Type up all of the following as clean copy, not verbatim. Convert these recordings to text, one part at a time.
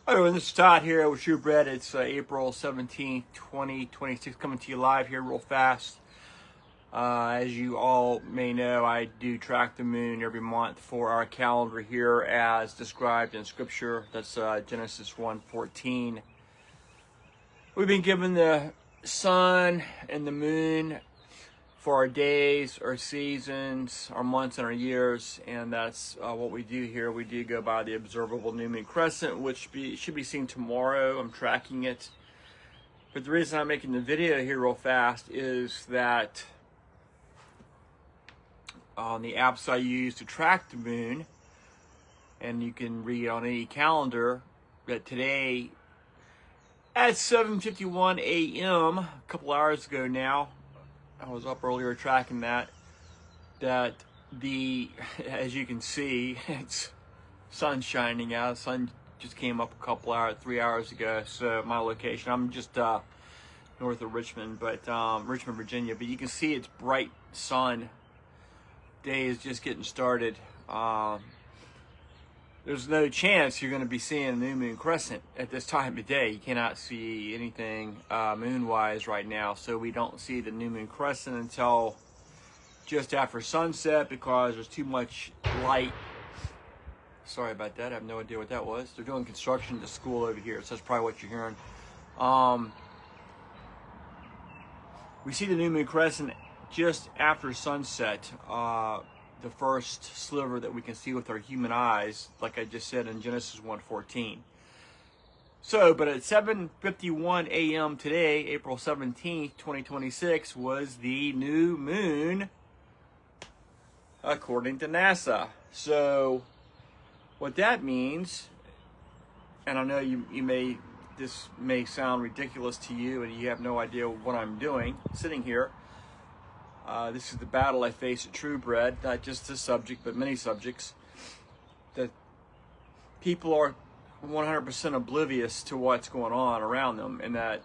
Hello, this is Todd here with Shoebread. It's April 17th, 2026, coming to you live here real fast. As you all may know, I do track the moon every month for our calendar here as described in Scripture. That's Genesis 1:14. We've been given the sun and the moon for our days, our seasons, our months, and our years, and that's what we do here. We do go by the observable new moon crescent, which should be seen tomorrow. I'm tracking it. But the reason I'm making the video here real fast is that on the apps I use to track the moon, and you can read on any calendar, that today at 7:51 a.m., a couple hours ago now, I was up earlier tracking that as you can see, it's sun shining out. The sun just came up a couple hours, 3 hours ago. So my location, I'm just north of Richmond, but Richmond, Virginia. But you can see it's bright sun. Day is just getting started. There's no chance you're going to be seeing a new moon crescent at this time of day. You cannot see anything moon-wise right now, so we don't see the new moon crescent until just after sunset because there's too much light. Sorry about that. I have no idea what that was. They're doing construction at the school over here, so that's probably what you're hearing. We see the new moon crescent just after sunset. The first sliver that we can see with our human eyes, like I just said in Genesis 1:14. So, but at 7:51 a.m. today, April 17th, 2026, was the new moon, according to NASA. So, what that means, and I know this may sound ridiculous to you, and you have no idea what I'm doing, sitting here. This is the battle I face at Truebred, not just this subject, but many subjects, that people are 100% oblivious to what's going on around them, and that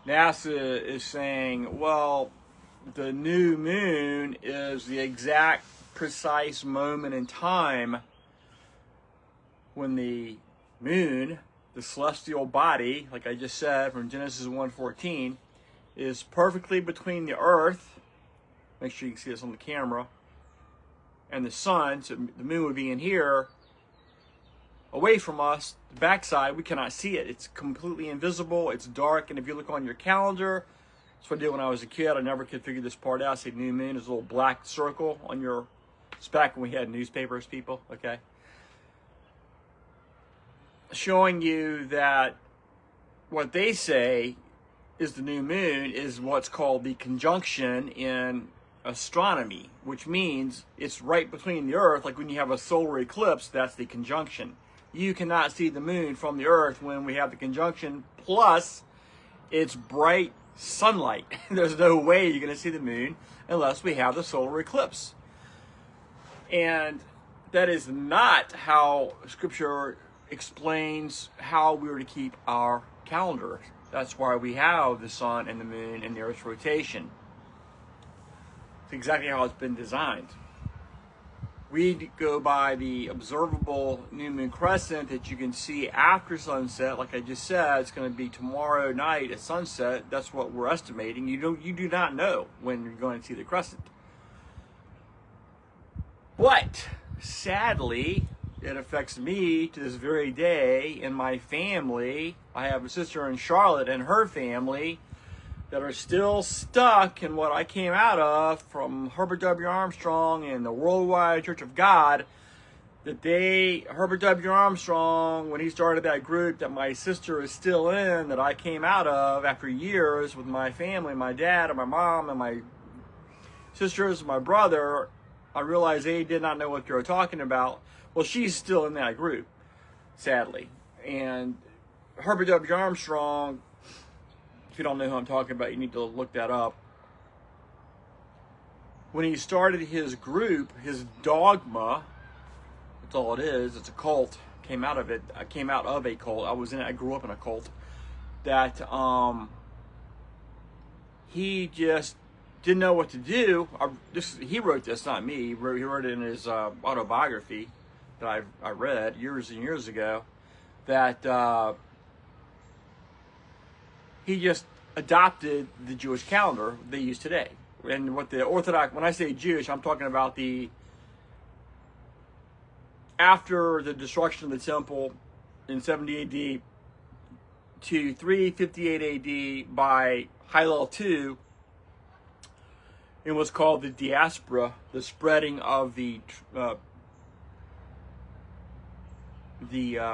NASA is saying, well, the new moon is the exact precise moment in time when the moon, the celestial body, like I just said from Genesis 1:14, is perfectly between the earth. Make sure you can see this on the camera, and the sun. So the moon would be in here, away from us, the backside. We cannot see it. It's completely invisible. It's dark. And if you look on your calendar, that's what I did when I was a kid. I never could figure this part out. Say new moon is a little black circle on your. It's back when we had newspapers, people. Okay, showing you that what they say is the new moon is what's called the conjunction in astronomy, which means it's right between the earth. Like when you have a solar eclipse, that's the conjunction. You cannot see the moon from the earth when we have the conjunction, plus it's bright sunlight. There's no way you're going to see the moon unless we have the solar eclipse. And that is not how Scripture explains how we are to keep our calendar. That's why we have the sun and the moon and the earth's rotation. It's exactly how it's been designed. We go by the observable new moon crescent that you can see after sunset. Like I just said, it's going to be tomorrow night at sunset. That's what we're estimating. You do not know when you're going to see the crescent. But sadly, it affects me to this very day and my family. I have a sister in Charlotte and her family that are still stuck in what I came out of from Herbert W. Armstrong and the Worldwide Church of God. Herbert W. Armstrong, when he started that group that my sister is still in, that I came out of after years with my family, my dad and my mom and my sisters and my brother, I realized they did not know what they were talking about. Well, she's still in that group, sadly. And Herbert W. Armstrong, if you don't know who I'm talking about, you need to look that up. When he started his group, his dogma, that's all it is, it's a cult, came out of it. I came out of a cult. I grew up in a cult. That he just didn't know what to do. He wrote this, not me. He wrote it in his autobiography that I read years and years ago. that he just adopted the Jewish calendar they use today. And what the Orthodox, when I say Jewish, I'm talking about after the destruction of the temple in 70 AD to 358 AD by Hillel II, it was called the diaspora, the spreading of the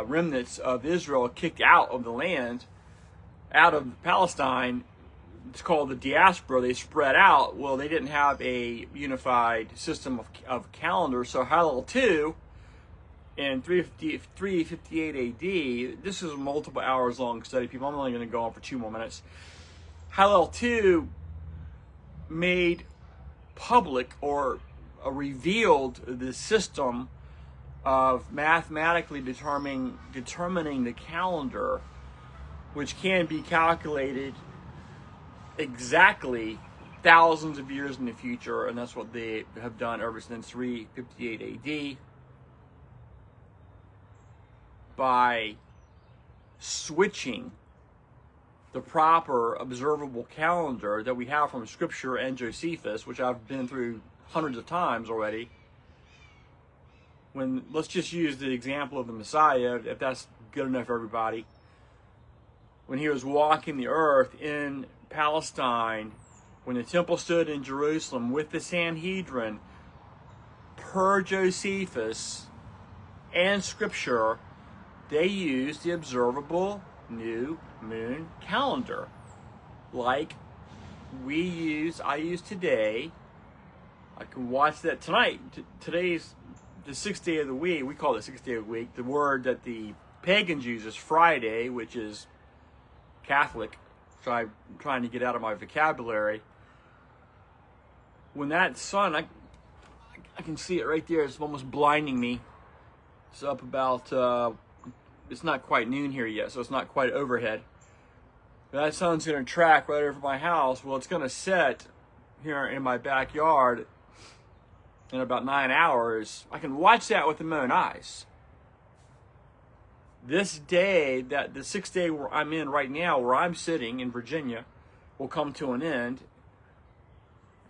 remnants of Israel kicked out of the land, out of Palestine. It's called the diaspora. They spread out. Well, they didn't have a unified system of calendar. So Hillel II in 358 AD, this is a multiple hours long study, people. I'm only going to go on for 2 more minutes. Hillel II made public or revealed the system of mathematically determining the calendar, which can be calculated exactly thousands of years in the future, and that's what they have done ever since 358 AD by switching the proper observable calendar that we have from Scripture and Josephus, which I've been through hundreds of times already. Let's just use the example of the Messiah, if that's good enough for everybody. When he was walking the earth in Palestine, when the temple stood in Jerusalem with the Sanhedrin, per Josephus and Scripture, they used the observable new moon calendar, like I use today. I can watch that tonight. Today's the 6th day of the week. We call it the 6th day of the week. The word that the pagans use is Friday, which is Catholic. So I'm trying to get out of my vocabulary. When that sun, I can see it right there. It's almost blinding me. It's up about, it's not quite noon here yet, so it's not quite overhead. That sun's going to track right over my house. Well, it's going to set here in my backyard in about 9 hours. I can watch that with my own eyes. This day, that the 6th day where I'm in right now, where I'm sitting in Virginia, will come to an end.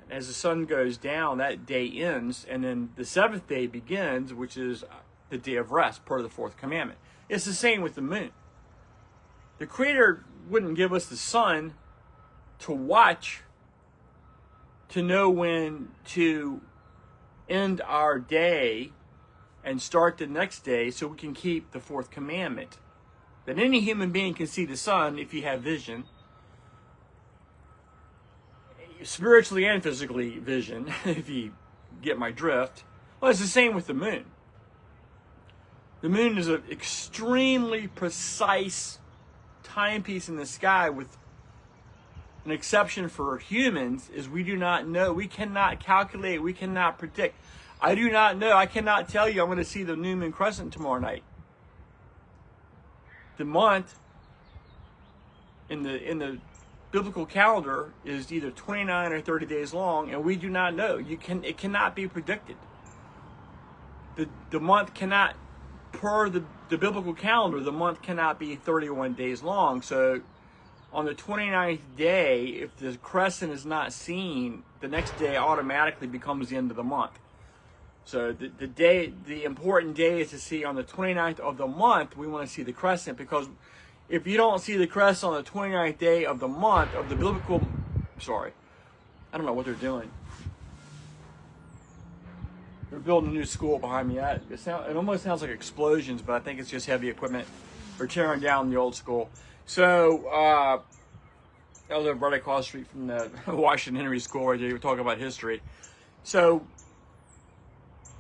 As the sun goes down, that day ends, and then the 7th day begins, which is the day of rest, per the 4th commandment. It's the same with the moon. The Creator wouldn't give us the sun to watch, to know when to end our day and start the next day, so we can keep the 4th commandment. That any human being can see the sun if you have vision, spiritually and physically vision, if you get my drift. Well, it's the same with the moon. The moon is an extremely precise timepiece in the sky, with an exception for humans, is we do not know. We cannot calculate. We cannot predict. I do not know. I cannot tell you I'm going to see the new moon crescent tomorrow night. The month in the biblical calendar is either 29 or 30 days long, and we do not know. It cannot be predicted. The month cannot, per the biblical calendar, the month cannot be 31 days long. So on the 29th day, if the crescent is not seen, the next day automatically becomes the end of the month. So the important day is to see on the 29th of the month. We want to see the crescent, because if you don't see the crescent on the 29th day of the month of the biblical, sorry, I don't know what they're doing. They're building a new school behind me. It almost sounds like explosions, but I think it's just heavy equipment. They're tearing down the old school. So I live right across the street from the Washington Henry School right there. We're talking about history. So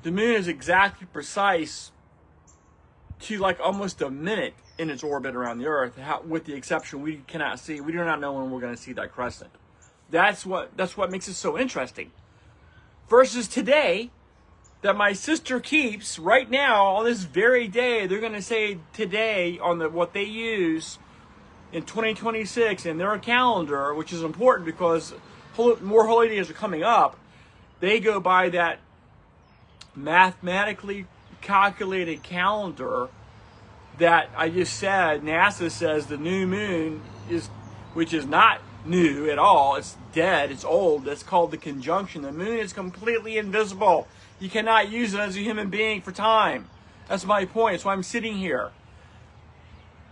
the moon is exactly precise to like almost a minute in its orbit around the Earth, with the exception we cannot see. We do not know when we're going to see that crescent. That's what makes it so interesting. Versus today, that my sister keeps right now on this very day. They're going to say today on what they use in 2026 in their calendar, which is important because more holy days are coming up. They go by that mathematically calculated calendar that I just said, NASA says the new moon is, which is not new at all, it's dead, it's old, that's called the conjunction. The moon is completely invisible. You cannot use it as a human being for time. That's my point. That's why I'm sitting here.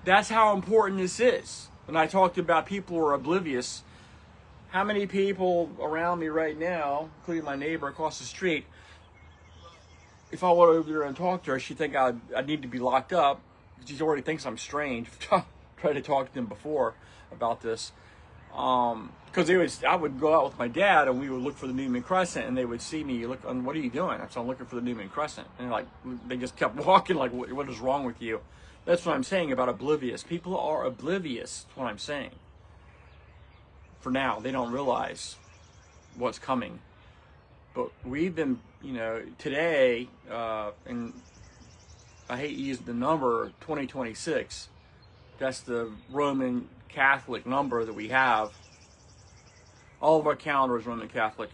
That's how important this is. When I talked about people who are oblivious, how many people around me right now, including my neighbor across the street, if I went over there and talked to her, she'd think I'd need to be locked up. She already thinks I'm strange. Tried to talk to them before about this. Because I would go out with my dad and we would look for the new moon crescent, and they would see me, look, what are you doing? I said, I'm looking for the new moon crescent. And like, they just kept walking like, what is wrong with you? That's what I'm saying about oblivious. People are oblivious, that's what I'm saying. For now, they don't realize what's coming. But we've been, today, and I hate using the number 2026, that's the Roman Catholic number that we have. All of our calendar is Roman Catholic.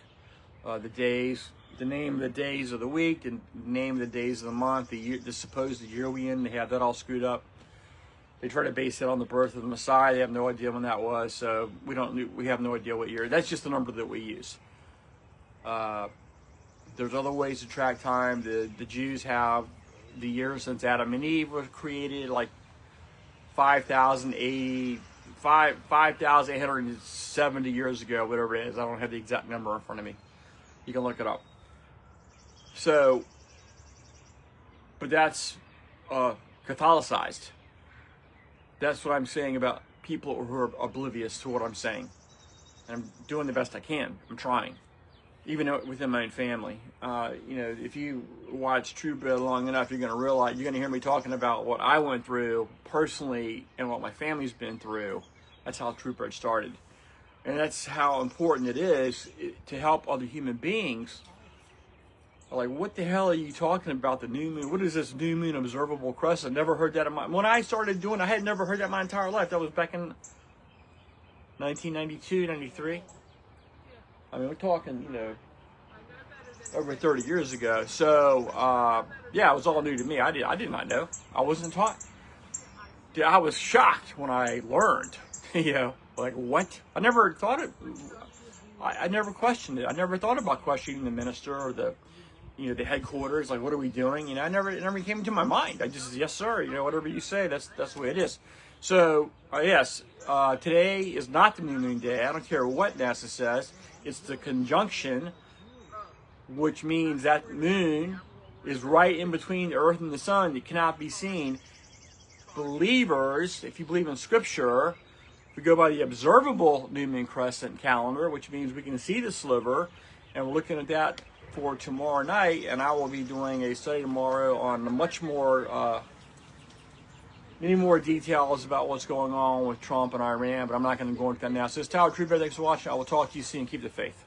The days, the name of the days of the week, the name of the days of the month, the year, the supposed year we in, they have that all screwed up. They try to base it on the birth of the Messiah. They have no idea when that was, so we have no idea what year. That's just the number that we use. There's other ways to track time. The Jews have the year since Adam and Eve was created, like 5,870 years ago, whatever it is. I don't have the exact number in front of me. You can look it up. So, but that's Catholicized. That's what I'm saying about people who are oblivious to what I'm saying. And I'm doing the best I can. I'm trying. Even within my own family. If you watch True Blood long enough, you're going to realize, you're going to hear me talking about what I went through personally and what my family's been through. That's how True Blood started. And that's how important it is to help other human beings. Like, what the hell are you talking about, the new moon? What is this new moon observable crescent? Never heard that when I started doing it, I had never heard that my entire life. That was back in 1992, 93. I mean, we're talking, over 30 years ago. So, yeah, it was all new to me. I did not know. I wasn't taught. I was shocked when I learned, like, what? I never thought it. I never questioned it. I never thought about questioning the minister or the headquarters. Like, what are we doing? It never came into my mind. I just said, yes, sir. Whatever you say, that's the way it is. So, yes, today is not the new moon day. I don't care what NASA says. It's the conjunction, which means that moon is right in between the earth and the sun. It cannot be seen. Believers, if you believe in Scripture, we go by the observable new moon crescent calendar, which means we can see the sliver, and we're looking at that for tomorrow night. And I will be doing a study tomorrow on much more, many more details about what's going on with Trump and Iran, but I'm not going to go into that now. So this is Todd Kallenbach. Thanks for watching. I will talk to you soon. Keep the faith.